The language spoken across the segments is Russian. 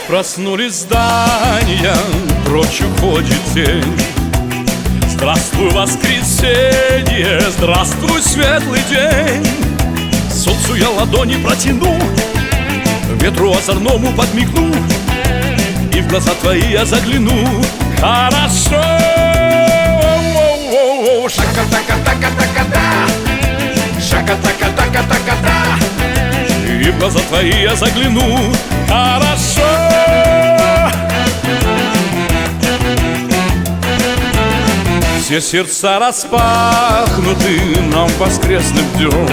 Проснулись здания, прочь уходит день. Здравствуй, воскресенье, здравствуй, светлый день. Солнцу я ладони протяну, ветру озорному подмигну, и в глаза твои я загляну. Хорошо. Шака-така-така-така-та, шака-така-така-така-та, и в глаза твои я загляну. Хорошо. Все сердца распахнуты нам воскресным днем.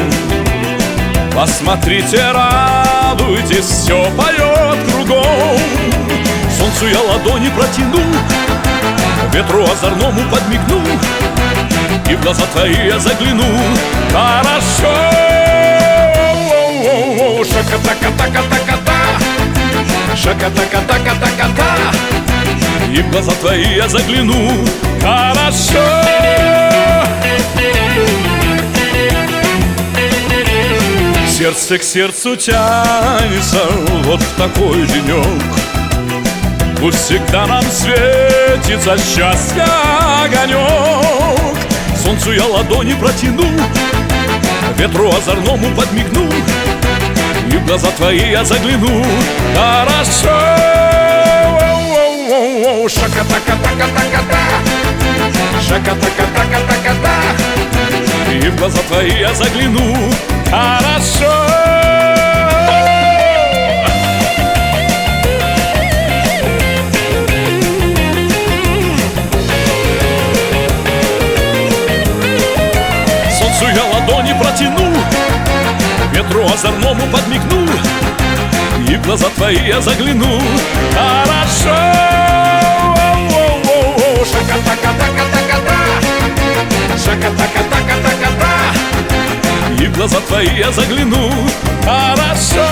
Посмотрите, радуйтесь, все поет кругом. Солнцу я ладони протяну, ветру озорному подмигну, и в глаза твои я загляну. Хорошо. Шака-така-така-така-та, шака-така-така-така-та, и в глаза твои я загляну. Хорошо. Сердце к сердцу тянется вот в такой денек. Пусть всегда нам светится счастье огонек. Солнцу я ладони протяну, ветру озорному подмигну, и в глаза твои я загляну. Хорошо. Шака-така-така-така-та, шака-така-така-така-та, и в глаза твои я загляну. Хорошо. Солнцу я ладони протяну, ветру озорному подмигну, и в глаза твои я загляну. Хорошо. Шака-така-така-така-та, шака-така-така-така-та, и в глаза твои я загляну. Хорошо.